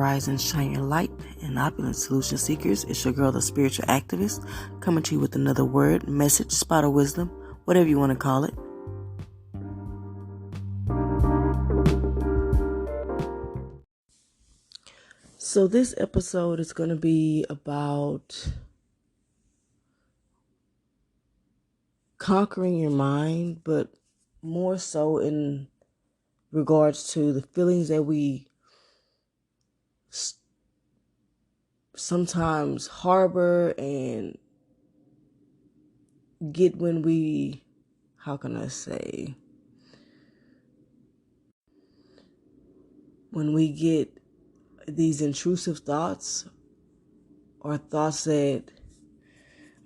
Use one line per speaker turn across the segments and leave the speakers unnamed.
rise and shine your light and opulent solution seekers. It's your girl, the spiritual activist, coming to you with another word, message, spot of wisdom, whatever you want to call it. So this episode is going to be about conquering your mind, but more so in regards to the feelings that we sometimes harbor and get when we, when we get these intrusive thoughts or thoughts that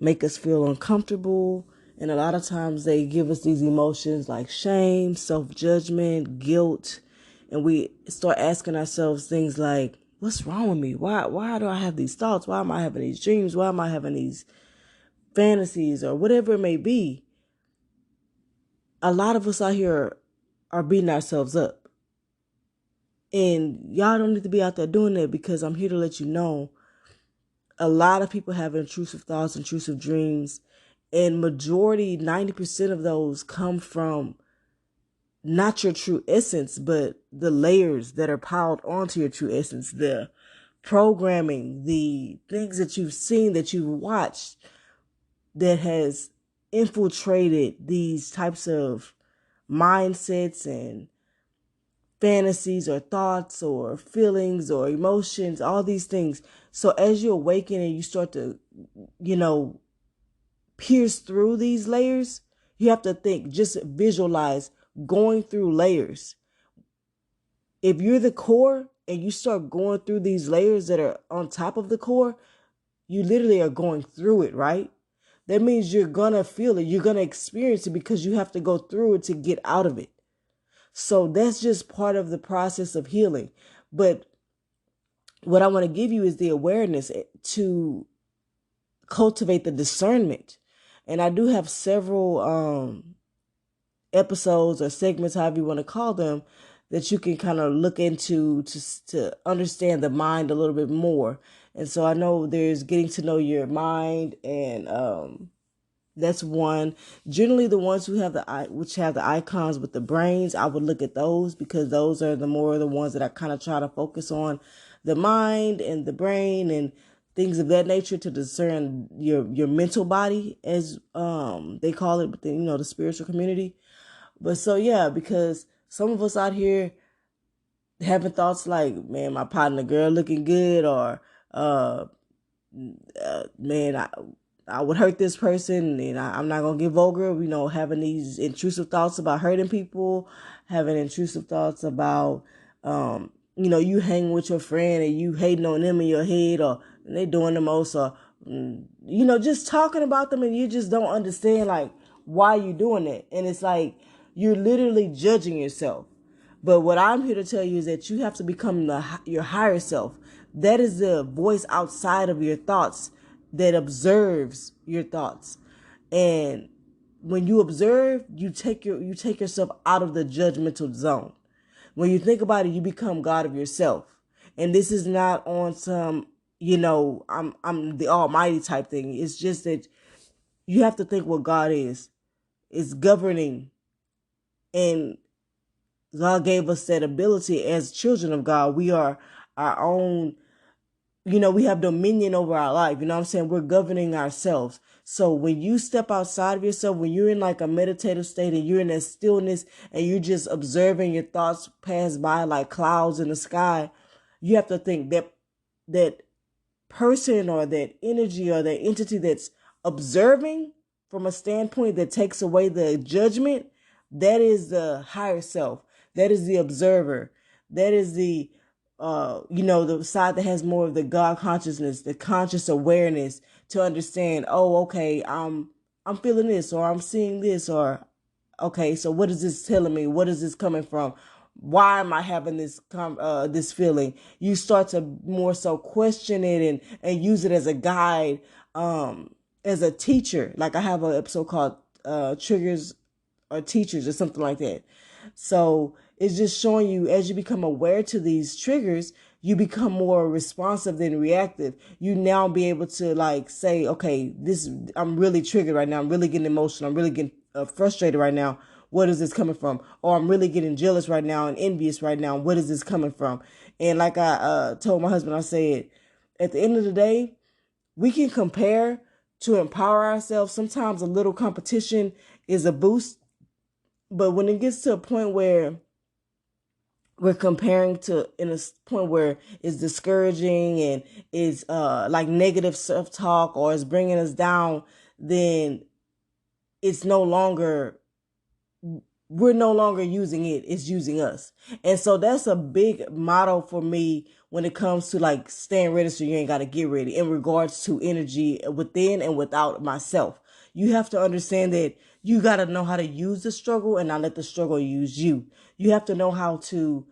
make us feel uncomfortable. And a lot of times they give us these emotions like shame, self-judgment, guilt. And we start asking ourselves things like, what's wrong with me? Why do I have these thoughts? Why am I having these dreams? Why am I having these fantasies or whatever it may be? A lot of us out here are beating ourselves up. And y'all don't need to be out there doing that, because I'm here to let you know a lot of people have intrusive thoughts, intrusive dreams, and majority, 90% of those come from not your true essence, but the layers that are piled onto your true essence, the programming, the things that you've seen, that you've watched, that has infiltrated these types of mindsets and fantasies or thoughts or feelings or emotions, all these things. So as you awaken and you start to, pierce through these layers, you have to think, just visualize going through layers. If you're the core and you start going through these layers that are on top of the core, you literally are going through it, right? That means you're going to feel it. You're going to experience it, because you have to go through it to get out of it. So that's just part of the process of healing. But what I want to give you is the awareness to cultivate the discernment. And I do have several episodes or segments, however you want to call them, that you can kind of look into to understand the mind a little bit more. And so I know there's getting to know your mind, and that's one. Generally, the ones who have the icons with the brains, I would look at those, because those are the ones that I kind of try to focus on the mind and the brain and things of that nature, to discern your mental body, as they call it within, the spiritual community. But so yeah, because some of us out here having thoughts like, man, my partner girl looking good, or man, I would hurt this person, and I'm not gonna get vulgar. Having these intrusive thoughts about hurting people, having intrusive thoughts about you hang with your friend and you hating on them in your head, or they doing the most, or just talking about them, and you just don't understand like why you doing it. And it's like you're literally judging yourself. But what I'm here to tell you is that you have to become your higher self. That is the voice outside of your thoughts that observes your thoughts. And when you observe, you take yourself out of the judgmental zone. When you think about it, you become God of yourself. And this is not on some, I'm the almighty type thing. It's just that you have to think what God is. It's governing. And God gave us that ability as children of God. We are our own, we have dominion over our life. You know what I'm saying? We're governing ourselves. So when you step outside of yourself, when you're in like a meditative state and you're in that stillness and you're just observing your thoughts pass by like clouds in the sky, you have to think that person or that energy or that entity that's observing from a standpoint that takes away the judgment, that is the higher self. That is the observer. That is the the side that has more of the God consciousness, the conscious awareness to understand, oh, okay, I'm feeling this, or I'm seeing this, or okay, so what is this telling me? What is this coming from? Why am I having this this feeling? You start to more so question it and use it as a guide, as a teacher. Like I have an episode called Triggers or Teachers or something like that. So it's just showing you, as you become aware to these triggers, you become more responsive than reactive. You now be able to like say, okay, this, I'm really triggered right now. I'm really getting emotional. I'm really getting frustrated right now. What is this coming from? Or I'm really getting jealous right now and envious right now. What is this coming from? And like I told my husband, I said, at the end of the day, we can compare to empower ourselves. Sometimes a little competition is a boost, but when it gets to a point where we're comparing to in a point where it's discouraging and is like negative self-talk or is bringing us down, then it's no longer, we're no longer using it, it's using us. And so that's a big motto for me when it comes to like staying ready so you ain't got to get ready in regards to energy within and without myself. You have to understand that you got to know how to use the struggle and not let the struggle use you. You have to know how to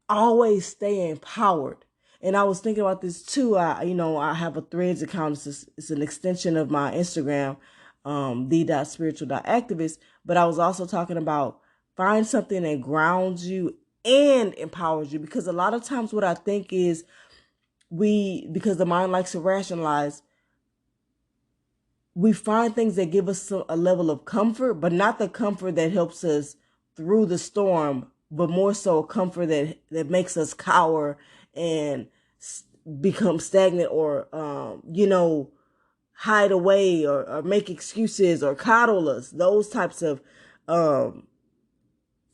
always stay empowered. And I was thinking about this too. I have a Threads account. It's an extension of my Instagram, the.spiritual.activist. But I was also talking about find something that grounds you and empowers you. Because a lot of times what I think is because the mind likes to rationalize, we find things that give us a level of comfort, but not the comfort that helps us through the storm, but more so a comfort that makes us cower and become stagnant or, hide away or make excuses or coddle us. Those types of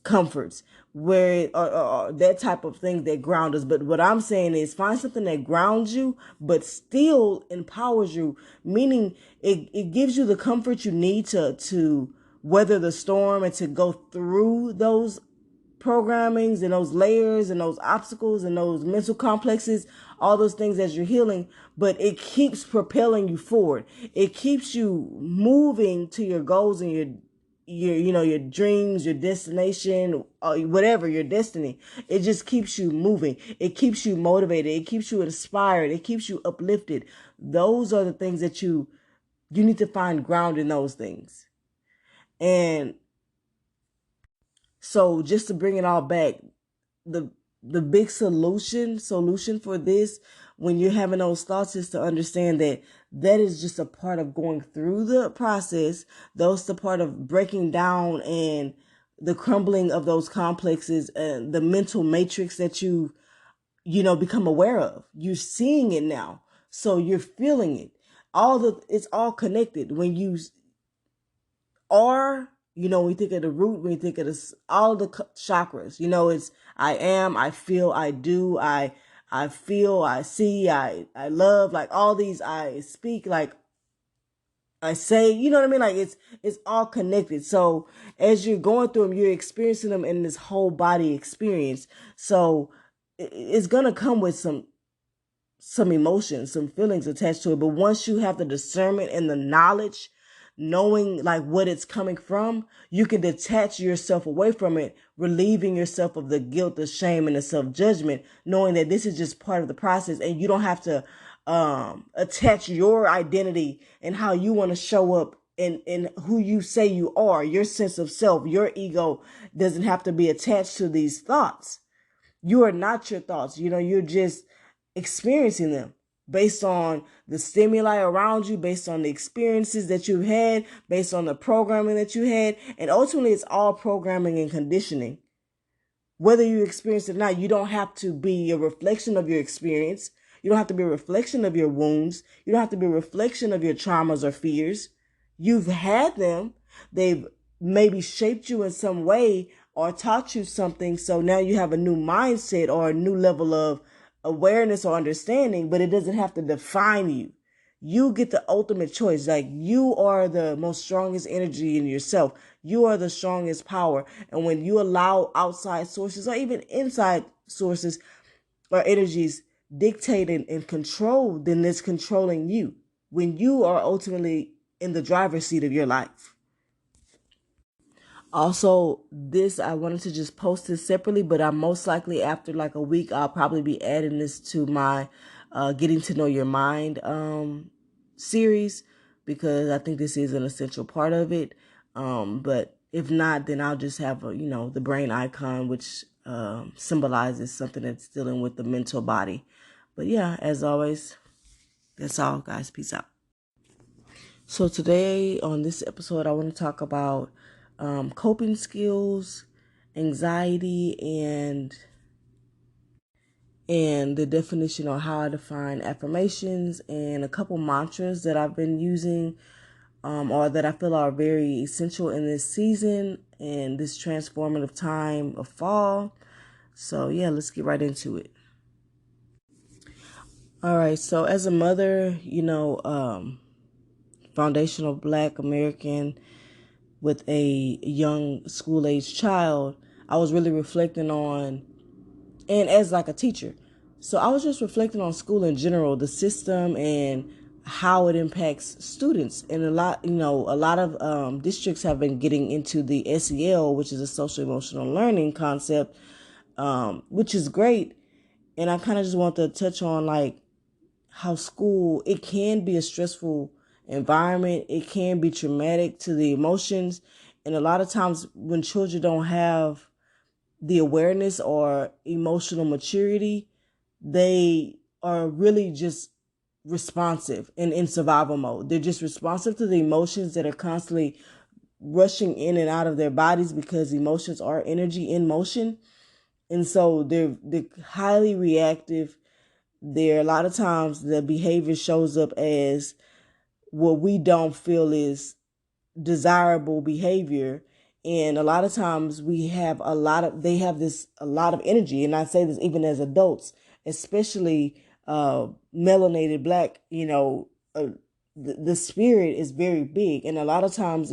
comforts where or that type of thing that ground us. But what I'm saying is find something that grounds you but still empowers you, meaning it gives you the comfort you need to weather the storm and to go through those programmings and those layers and those obstacles and those mental complexes, all those things as you're healing. But it keeps propelling you forward. It keeps you moving to your goals and your dreams, your destination, whatever your destiny. It just keeps you moving. It keeps you motivated. It keeps you inspired. It keeps you uplifted. Those are the things that you need to find ground in those things. And so just to bring it all back, the the big solution for this when you're having those thoughts is to understand that is just a part of going through the process. Those the part of breaking down and the crumbling of those complexes and the mental matrix that become aware of. You're seeing it now, so you're feeling it. It's all connected. When you are, when you think of the root, when you think of all the chakras, it's I am, I feel, I do, I feel, I see, I love, like all these, I speak, like I say, you know what I mean? Like it's all connected. So as you're going through them, you're experiencing them in this whole body experience. So it's gonna come with some emotions, some feelings attached to it. But once you have the discernment and the knowledge, knowing like what it's coming from, you can detach yourself away from it, relieving yourself of the guilt, the shame, and the self-judgment, knowing that this is just part of the process and you don't have to attach your identity and how you want to show up and who you say you are. Your sense of self, your ego doesn't have to be attached to these thoughts. You are not your thoughts. You're just experiencing them based on the stimuli around you, based on the experiences that you've had, based on the programming that you had. And ultimately, it's all programming and conditioning. Whether you experience it or not, you don't have to be a reflection of your experience. You don't have to be a reflection of your wounds. You don't have to be a reflection of your traumas or fears. You've had them. They've maybe shaped you in some way or taught you something. So now you have a new mindset or a new level of awareness or understanding, but it doesn't have to define you. You get the ultimate choice. Like you are the most strongest energy in yourself. You are the strongest power. And when you allow outside sources or even inside sources or energies dictate and control, then it's controlling you when you are ultimately in the driver's seat of your life. Also, this, I wanted to just post this separately, but I'm most likely after like a week, I'll probably be adding this to my Getting to Know Your Mind series, because I think this is an essential part of it. But if not, then I'll just have the brain icon, which symbolizes something that's dealing with the mental body. But yeah, as always, that's all, guys. Peace out. So today on this episode, I want to talk about coping skills, anxiety, and the definition on how I define affirmations, and a couple mantras that I've been using or that I feel are very essential in this season and this transformative time of fall. So yeah, let's get right into it. All right, so as a mother, foundational Black American with a young school-age child, I was really reflecting on, and as like a teacher, so I was just reflecting on school in general, the system and how it impacts students. And a lot of districts have been getting into the SEL, which is a social emotional learning concept, which is great. And I kind of just want to touch on like how school, it can be a stressful environment. It can be traumatic to the emotions. And a lot of times when children don't have the awareness or emotional maturity, they are really just responsive and in survival mode. They're just responsive to the emotions that are constantly rushing in and out of their bodies, because emotions are energy in motion. And so they're highly reactive. There, a lot of times the behavior shows up as what we don't feel is desirable behavior. And a lot of times they have this a lot of energy. And I say this even as adults, especially melanated Black, the spirit is very big. And a lot of times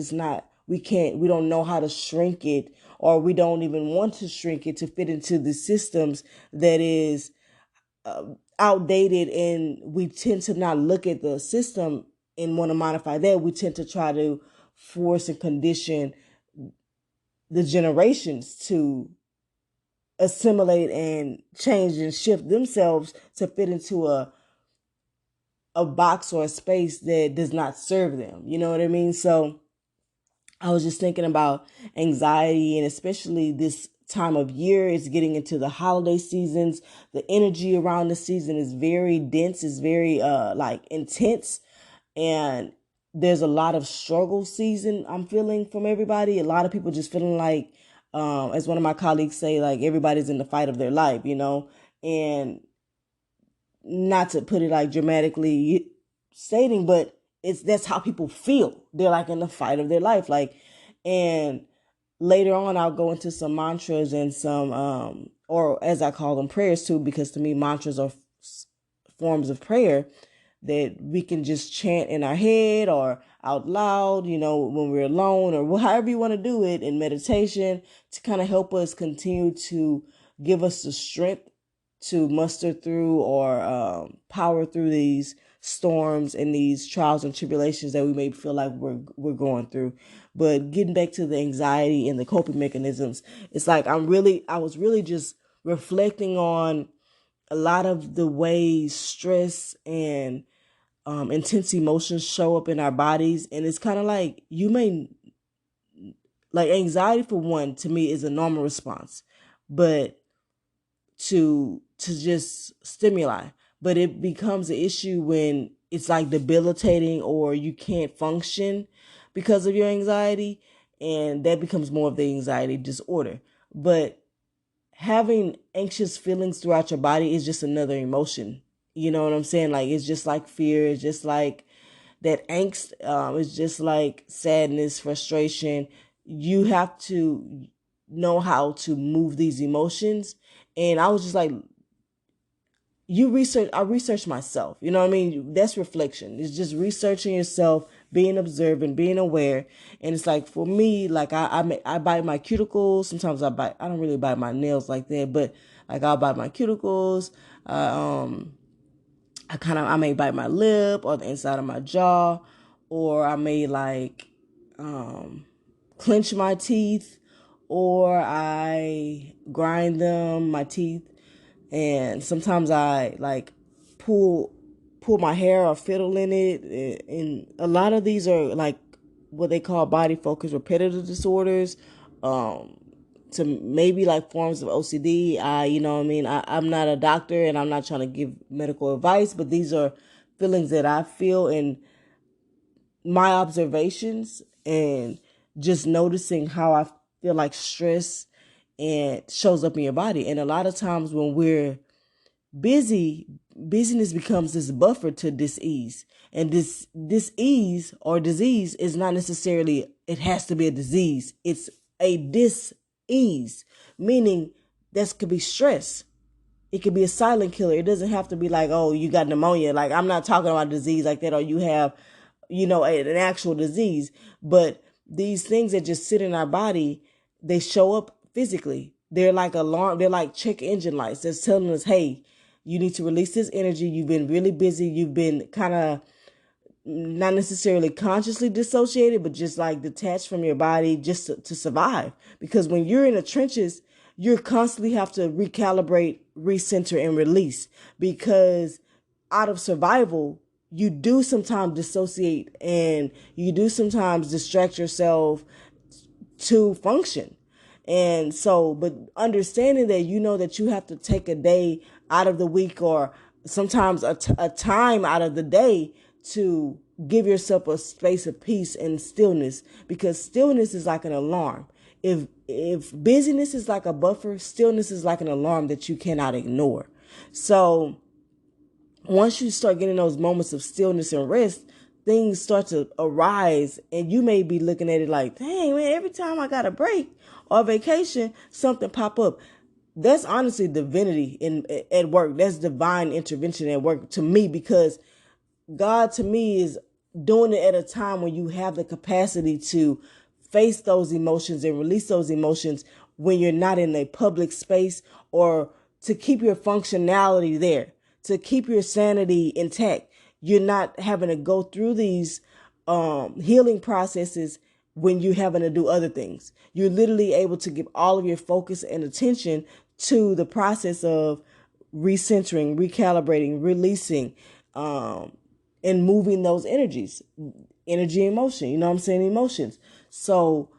we don't know how to shrink it, or we don't even want to shrink it to fit into the systems that is outdated. And we tend to not look at the system and want to modify that. We tend to try to force and condition the generations to assimilate and change and shift themselves to fit into a box or a space that does not serve them. You know what I mean? So I was just thinking about anxiety, and especially this time of year. It's getting into the holiday seasons. The energy around the season is very dense, is very like intense, and there's a lot of struggle season I'm feeling from everybody. A lot of people just feeling like, as one of my colleagues say, like everybody's in the fight of their life, and not to put it like dramatically stating, but that's how people feel. They're like in the fight of their life. Like, and later on I'll go into some mantras and some or as I call them, prayers too, because to me mantras are forms of prayer that we can just chant in our head or out loud, when we're alone, or however you want to do it in meditation, to kind of help us continue to give us the strength to muster through or power through these storms and these trials and tribulations that we may feel like we're going through. But getting back to the anxiety and the coping mechanisms, it's like I was really just reflecting on a lot of the ways stress and intense emotions show up in our bodies. And it's kind of like like anxiety, for one, to me is a normal response, but to just stimuli. But it becomes an issue when it's like debilitating or you can't function because of your anxiety, and that becomes more of the anxiety disorder. But having anxious feelings throughout your body is just another emotion. You know what I'm saying? Like, it's just like fear. It's just like that angst. It's just like sadness, frustration. You have to know how to move these emotions. And I was just like, I research myself. You know what I mean? That's reflection. It's just researching yourself, being observant, being aware. And it's like, for me, like I bite my cuticles. Sometimes I don't really bite my nails like that, but like I'll bite my cuticles. I may bite my lip or the inside of my jaw, or I may like clench my teeth, or I grind my teeth. And sometimes I like pull my hair or fiddle in it. And a lot of these are like what they call body focus repetitive disorders, to maybe like forms of OCD. You know what I mean? I'm not a doctor and I'm not trying to give medical advice, but these are feelings that I feel and my observations and just noticing how I feel like stress and shows up in your body. And a lot of times when we're busyness becomes this buffer to dis-ease. And this dis-ease or disease is not necessarily, it has to be a disease. It's a dis-ease, meaning this could be stress. It could be a silent killer. It doesn't have to be like, oh, you got pneumonia. Like, I'm not talking about disease like that, or you have, an actual disease. But these things that just sit in our body, they show up physically. They're like alarm. They're like check engine lights that's telling us, hey, you need to release this energy. You've been really busy. You've been kind of not necessarily consciously dissociated, but just like detached from your body just to survive. Because when you're in the trenches, you constantly have to recalibrate, recenter, and release. Because out of survival, you do sometimes dissociate and you do sometimes distract yourself to function. And so, but understanding that that you have to take a day out of the week or sometimes a time out of the day to give yourself a space of peace and stillness, because stillness is like an alarm. If busyness is like a buffer, stillness is like an alarm that you cannot ignore. So once you start getting those moments of stillness and rest, things start to arise, and you may be looking at it like, dang, man, every time I got a break or vacation, something pop up. That's honestly divinity at work. That's divine intervention at work to me, because God to me is doing it at a time when you have the capacity to face those emotions and release those emotions when you're not in a public space, or to keep your functionality there, to keep your sanity intact. You're not having to go through these healing processes when you're having to do other things. You're literally able to give all of your focus and attention to the process of recentering, recalibrating, releasing, and moving those energies, energy, emotion, you know what I'm saying? Emotions. So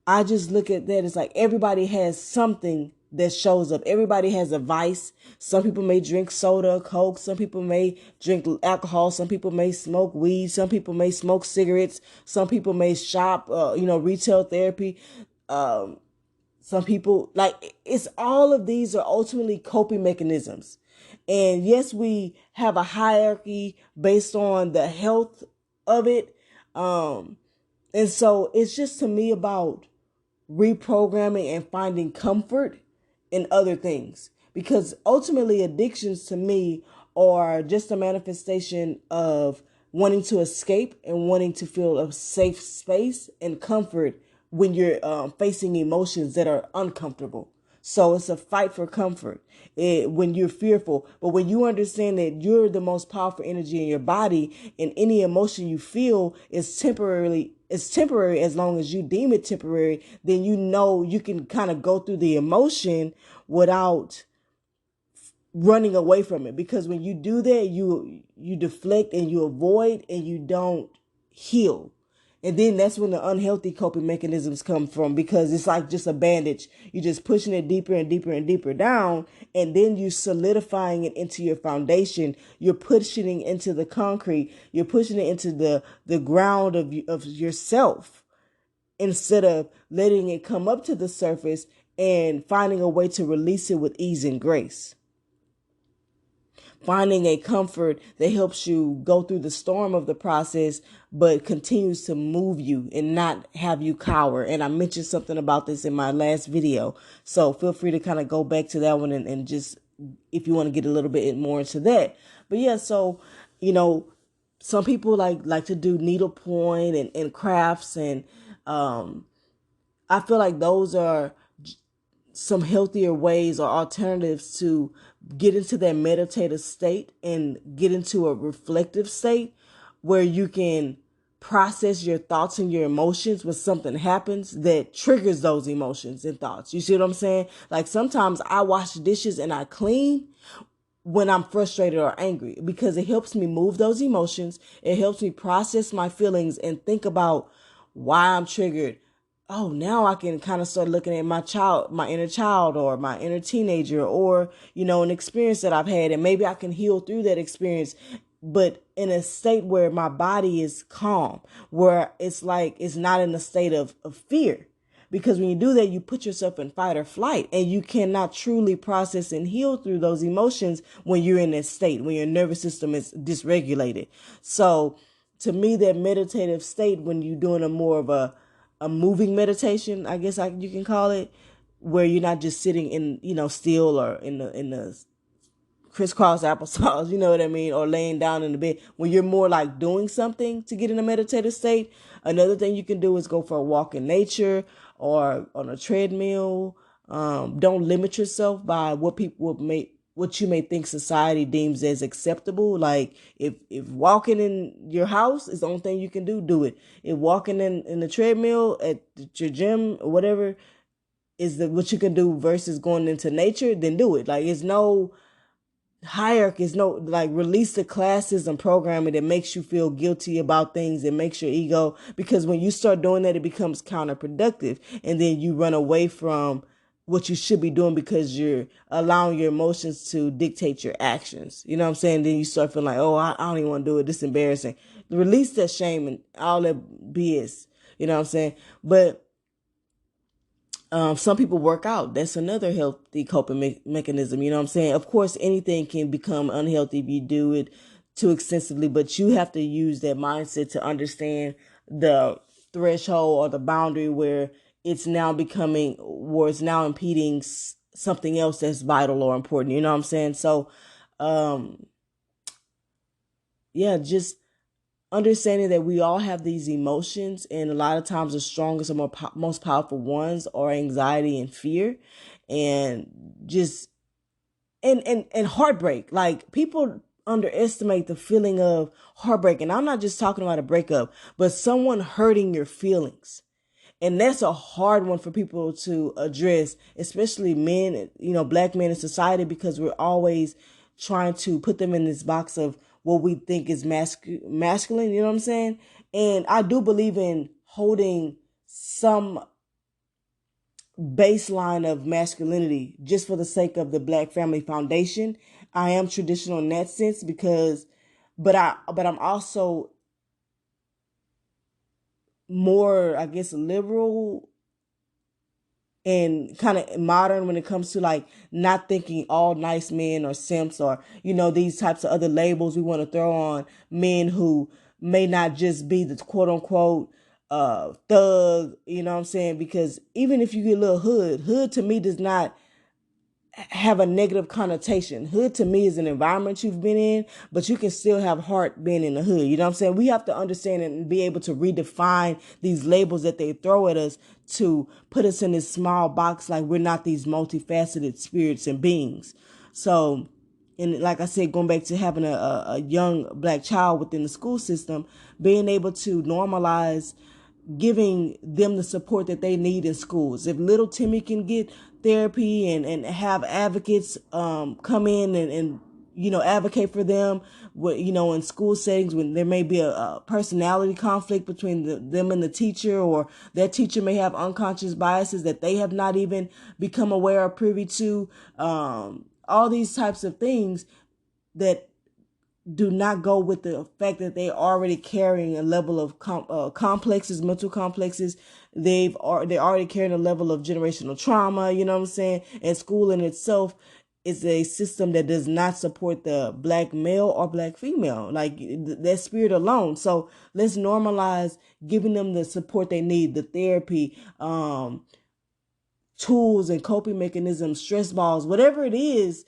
I just look at that. It's like everybody has something that shows up. Everybody has a vice. Some people may drink soda, Coke. Some people may drink alcohol. Some people may smoke weed. Some people may smoke cigarettes. Some people may shop, retail therapy. Some people, like, it's all of these are ultimately coping mechanisms. And yes, we have a hierarchy based on the health of it. And so it's just to me about reprogramming and finding comfort in other things. Because ultimately addictions to me are just a manifestation of wanting to escape and wanting to feel a safe space and comfort when you're facing emotions that are uncomfortable. So it's a fight for comfort when you're fearful. But when you understand that you're the most powerful energy in your body, and any emotion you feel is temporary as long as you deem it temporary, then you can kind of go through the emotion without running away from it. Because when you do that, you deflect and you avoid and you don't heal. And then that's when the unhealthy coping mechanisms come from, because it's like just a bandage. You're just pushing it deeper and deeper and deeper down, and then you're solidifying it into your foundation. You're pushing it into the concrete. You're pushing it into the ground of yourself, instead of letting it come up to the surface and finding a way to release it with ease and grace. Finding a comfort that helps you go through the storm of the process, but continues to move you and not have you cower. And I mentioned something about this in my last video. So feel free to kind of go back to that one and just, if you want to get a little bit more into that. But yeah, so, some people like to do needlepoint and crafts. And I feel like those are some healthier ways or alternatives to get into that meditative state and get into a reflective state where you can process your thoughts and your emotions when something happens that triggers those emotions and thoughts. You see what I'm saying? Like sometimes I wash dishes and I clean when I'm frustrated or angry, because it helps me move those emotions. It helps me process my feelings and think about why I'm triggered, oh, now I can kind of start looking at my inner child or my inner teenager, or, an experience that I've had, and maybe I can heal through that experience, but in a state where my body is calm, where it's like, it's not in a state of fear. Because when you do that, you put yourself in fight or flight, and you cannot truly process and heal through those emotions when you're in that state, when your nervous system is dysregulated. So to me, that meditative state, when you're doing a more of a moving meditation, I guess you can call it, where you're not just sitting in, still, or in the crisscross applesauce, you know what I mean, or laying down in the bed, when you're more like doing something to get in a meditative state. Another thing you can do is go for a walk in nature or on a treadmill. Don't limit yourself by what you may think society deems as acceptable. Like, if walking in your house is the only thing you can do it. If walking in the treadmill at your gym or whatever is what you can do versus going into nature, then do it. Like, it's no hierarchy, is no, like, release the classes and programming that makes you feel guilty about things, that makes your ego, because when you start doing that, it becomes counterproductive, and then you run away from what you should be doing because you're allowing your emotions to dictate your actions. You know what I'm saying? Then you start feeling like, oh, I don't even want to do it, this is embarrassing. Release that shame and all that BS. You know what I'm saying? But some people work out. That's another healthy coping mechanism. You know what I'm saying? Of course, anything can become unhealthy if you do it too extensively, but you have to use that mindset to understand the threshold or the boundary where it's now impeding something else that's vital or important. You know what I'm saying? So, um, yeah, just understanding that we all have these emotions, and a lot of times the strongest or most powerful ones are anxiety and fear, and just and heartbreak. Like, people underestimate the feeling of heartbreak, and I'm not just talking about a breakup, but someone hurting your feelings. And that's a hard one for people to address, especially men, black men in society, because we're always trying to put them in this box of what we think is masculine, you know what I'm saying? And I do believe in holding some baseline of masculinity just for the sake of the Black Family Foundation. I am traditional in that sense, but I'm also more, I guess, liberal and kind of modern when it comes to, like, not thinking all nice men or simps, or these types of other labels we want to throw on men who may not just be the quote unquote thug, you know what I'm saying? Because even if you get a little hood to me does not have a negative connotation. Hood to me is an environment you've been in, but you can still have heart being in the hood. You know what I'm saying? We have to understand and be able to redefine these labels that they throw at us to put us in this small box, like we're not these multifaceted spirits and beings. So, and like I said, going back to having a young Black child within the school system, being able to normalize giving them the support that they need in schools. If little Timmy can get therapy and have advocates come in and advocate for them, in school settings, when there may be a personality conflict between them and the teacher, or that teacher may have unconscious biases that they have not even become aware or privy to, all these types of things that do not go with the fact that they're already carrying a level of complexes, mental complexes. They're already carrying a level of generational trauma. You know what I'm saying? And school in itself is a system that does not support the Black male or Black female, like that spirit alone. So let's normalize giving them the support they need, the therapy, tools and coping mechanisms, stress balls, whatever it is,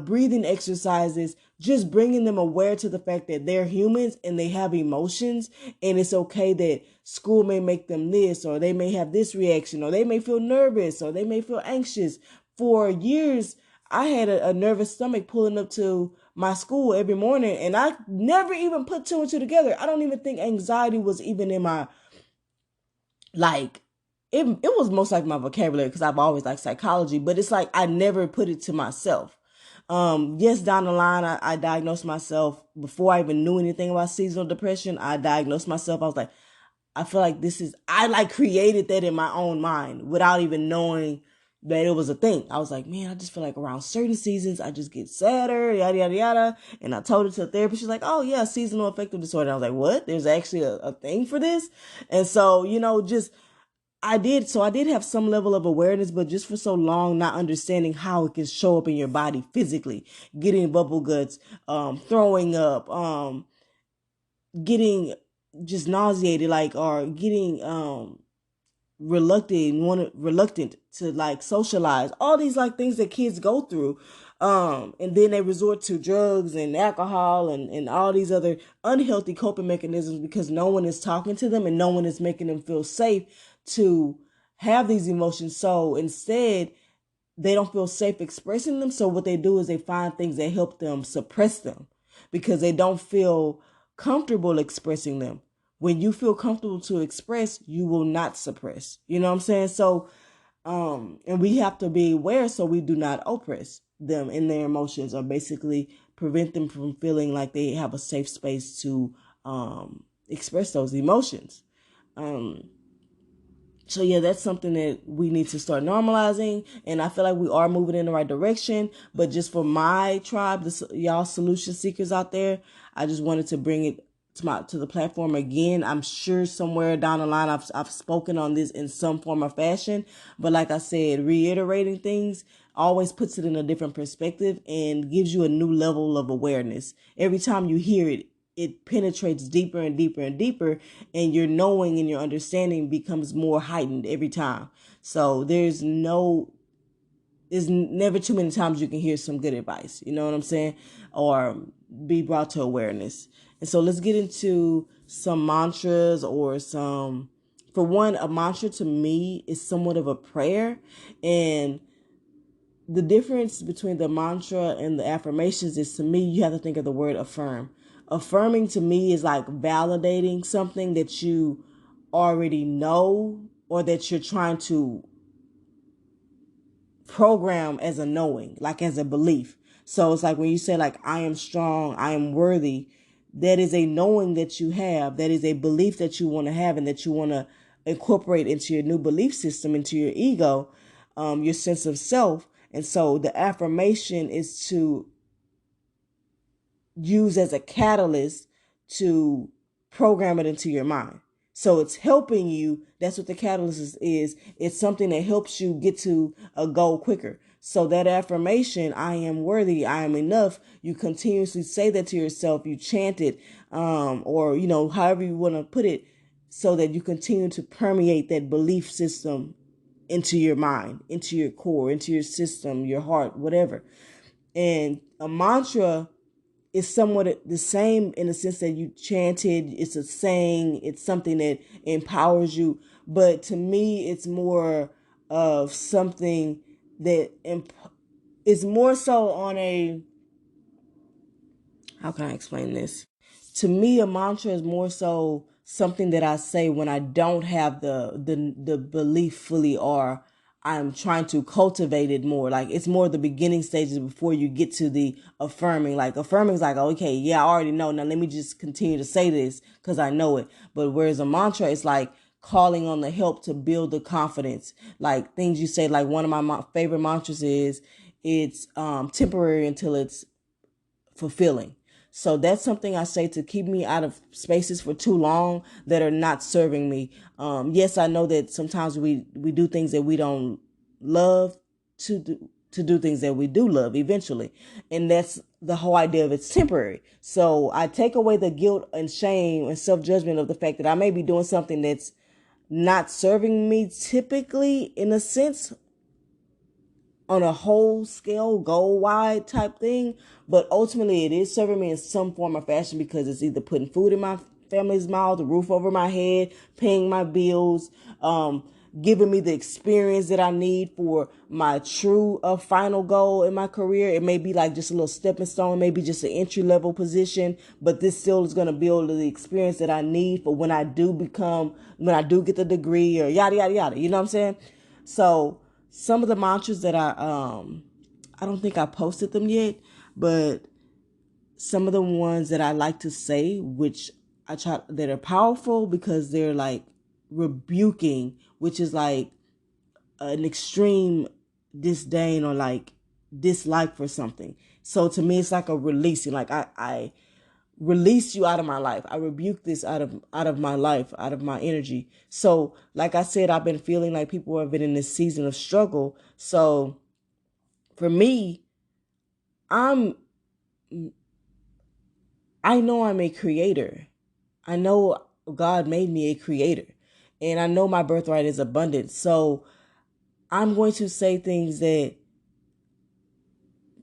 breathing exercises, just bringing them aware to the fact that they're humans and they have emotions, and it's okay that school may make them this, or they may have this reaction, or they may feel nervous, or they may feel anxious. For years, I had a nervous stomach pulling up to my school every morning, and I never even put two and two together. I don't even think anxiety was even in my, like, it was most like my vocabulary, because I've always liked psychology, but it's like I never put it to myself. Yes, down the line, I diagnosed myself before I even knew anything about seasonal depression. I diagnosed myself. I was like, I feel like I like created that in my own mind without even knowing that it was a thing. I was like, man, I just feel like around certain seasons, I just get sadder, yada, yada, yada. And I told it to a therapist. She's like, oh, yeah, seasonal affective disorder. I was like, what? There's actually a thing for this? And so, I did have some level of awareness, but just for so long, not understanding how it can show up in your body physically, getting bubble guts, throwing up, getting just nauseated, like, or getting, reluctant to like socialize, all these like things that kids go through, and then they resort to drugs and alcohol and all these other unhealthy coping mechanisms because no one is talking to them and no one is making them feel safe to have these emotions. So instead, they don't feel safe expressing them. So what they do is they find things that help them suppress them because they don't feel comfortable expressing them. When you feel comfortable to express, you will not suppress. You know what I'm saying? So, and we have to be aware so we do not oppress them in their emotions or basically prevent them from feeling like they have a safe space to express those emotions. So yeah, that's something that we need to start normalizing, and I feel like we are moving in the right direction. But just for my tribe, y'all solution seekers out there, I just wanted to bring it to the platform again. I'm sure somewhere down the line I've spoken on this in some form or fashion, but like I said, reiterating things always puts it in a different perspective and gives you a new level of awareness. Every time you hear it, it penetrates deeper and deeper and deeper, and your knowing and your understanding becomes more heightened every time. So there's never too many times you can hear some good advice, you know what I'm saying? Or be brought to awareness. And so let's get into some mantras or for one, a mantra to me is somewhat of a prayer. And the difference between the mantra and the affirmations is, to me, you have to think of the word affirm. Affirming to me is like validating something that you already know or that you're trying to program as a knowing, like as a belief. So it's like when you say like, I am strong, I am worthy, that is a knowing that you have. That is a belief that you want to have and that you want to incorporate into your new belief system, into your ego, your sense of self. And so the affirmation is to use as a catalyst to program it into your mind. So it's helping you. That's what the catalyst is. It's something that helps you get to a goal quicker. So that affirmation, I am worthy, I am enough, you continuously say that to yourself, you chant it, or, however you want to put it, so that you continue to permeate that belief system into your mind, into your core, into your system, your heart, whatever. And a mantra is somewhat the same in the sense that you chanted. It's a saying. It's something that empowers you. But to me, it's more of something that is more so on a, how can I explain this? To me, a mantra is more so something that I say when I don't have the belief fully, or I'm trying to cultivate it more. Like it's more the beginning stages before you get to the affirming. Like affirming is like, okay, yeah, I already know. Now let me just continue to say this because I know it. But whereas a mantra is like calling on the help to build the confidence. Like things you say, like one of my favorite mantras is, it's temporary until it's fulfilling. So that's something I say to keep me out of spaces for too long that are not serving me. Yes, I know that sometimes we do things that we don't love to do things that we do love eventually. And that's the whole idea of it's temporary. So I take away the guilt and shame and self-judgment of the fact that I may be doing something that's not serving me typically, in a sense, on a whole scale, goal wide type thing. But ultimately it is serving me in some form or fashion because it's either putting food in my family's mouth, a roof over my head, paying my bills, giving me the experience that I need for my true final goal in my career. It may be like just a little stepping stone, maybe just an entry level position, but this still is going to build the experience that I need for when I do get the degree, or yada, yada, yada. You know what I'm saying? So some of the mantras that I don't think I posted them yet, but some of the ones that I like to say, which that are powerful because they're like rebuking, which is like an extreme disdain or like dislike for something. So to me, it's like a releasing. Like I release you out of my life. I rebuke this out of my life, out of my energy. So like I said, I've been feeling like people have been in this season of struggle. So for me, I know I'm a creator. I know God made me a creator. And I know my birthright is abundant. So I'm going to say things that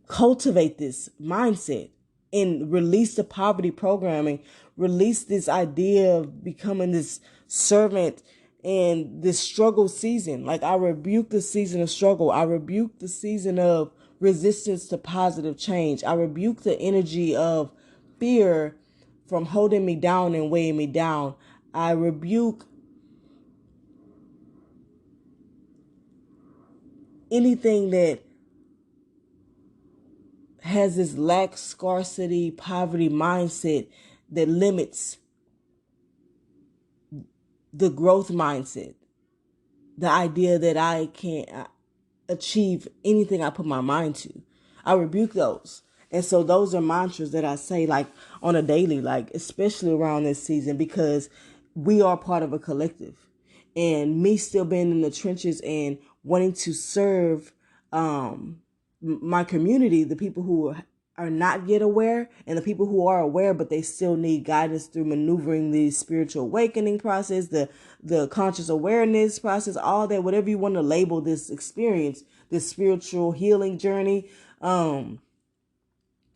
cultivate this mindset and release the poverty programming, release this idea of becoming this servant and this struggle season. Like I rebuke the season of struggle. I rebuke the season of resistance to positive change. I rebuke the energy of fear from holding me down and weighing me down. I rebuke anything that has this lack, scarcity, poverty mindset that limits the growth mindset. The idea that I can't achieve anything I put my mind to. I rebuke those. And so those are mantras that I say like on a daily, like especially around this season, because we are part of a collective. And me still being in the trenches and wanting to serve my community, the people who are not yet aware and the people who are aware, but they still need guidance through maneuvering the spiritual awakening process, the conscious awareness process, all that, whatever you want to label this experience, this spiritual healing journey.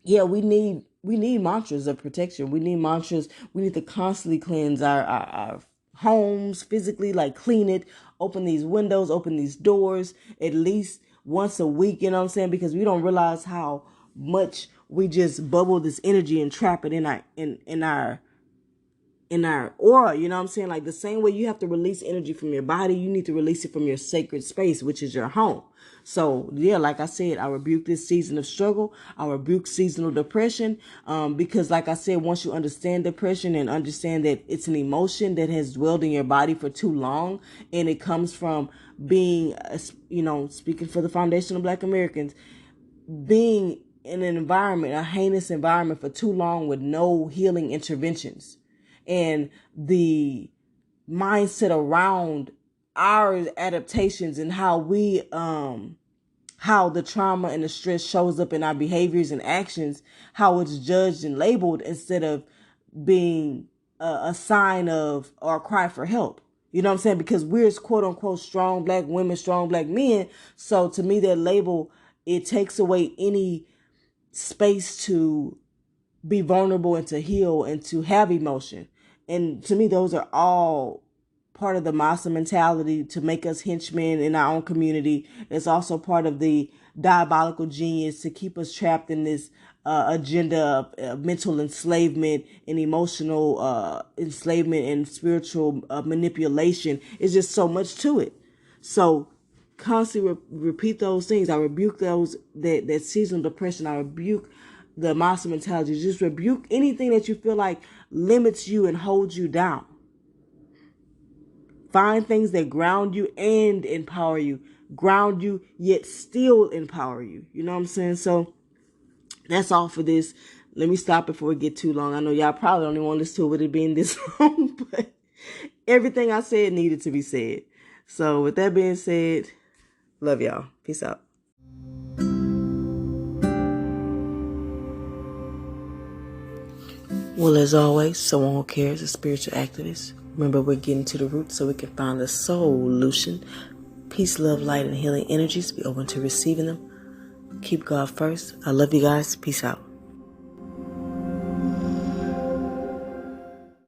Yeah, we need mantras of protection. We need mantras. We need to constantly cleanse our homes physically, like clean it, open these windows, open these doors at least once a week, you know what I'm saying? Because we don't realize how much we just bubble this energy and trap it in our aura, you know what I'm saying? Like the same way you have to release energy from your body, you need to release it from your sacred space, which is your home. So yeah, like I said, I rebuke this season of struggle. I rebuke seasonal depression, because like I said, once you understand depression and understand that it's an emotion that has dwelled in your body for too long, and it comes from being, speaking for the foundational Black Americans, being in an environment, a heinous environment for too long with no healing interventions. And the mindset around our adaptations and how how the trauma and the stress shows up in our behaviors and actions, how it's judged and labeled instead of being a sign of or a cry for help. You know what I'm saying? Because we're quote unquote strong Black women, strong Black men. So to me, that label, it takes away any space to be vulnerable and to heal and to have emotion. And to me, those are all part of the massa mentality to make us henchmen in our own community. It's also part of the diabolical genius to keep us trapped in this agenda of mental enslavement and emotional enslavement and spiritual manipulation. It's just so much to it. So constantly repeat those things. I rebuke that seasonal depression. I rebuke the monster mentality. Just rebuke anything that you feel like limits you and holds you down. Find things that ground you and empower you. Ground you, yet still empower you. You know what I'm saying? So that's all for this. Let me stop before it get too long. I know y'all probably don't even want to listen to it with it being this long, but everything I said needed to be said. So with that being said, love y'all. Peace out. Well, as always, someone who cares, a spiritual activist. Remember, we're getting to the root so we can find the solution. Peace, love, light, and healing energies. Be open to receiving them. Keep God first. I love you guys. Peace out.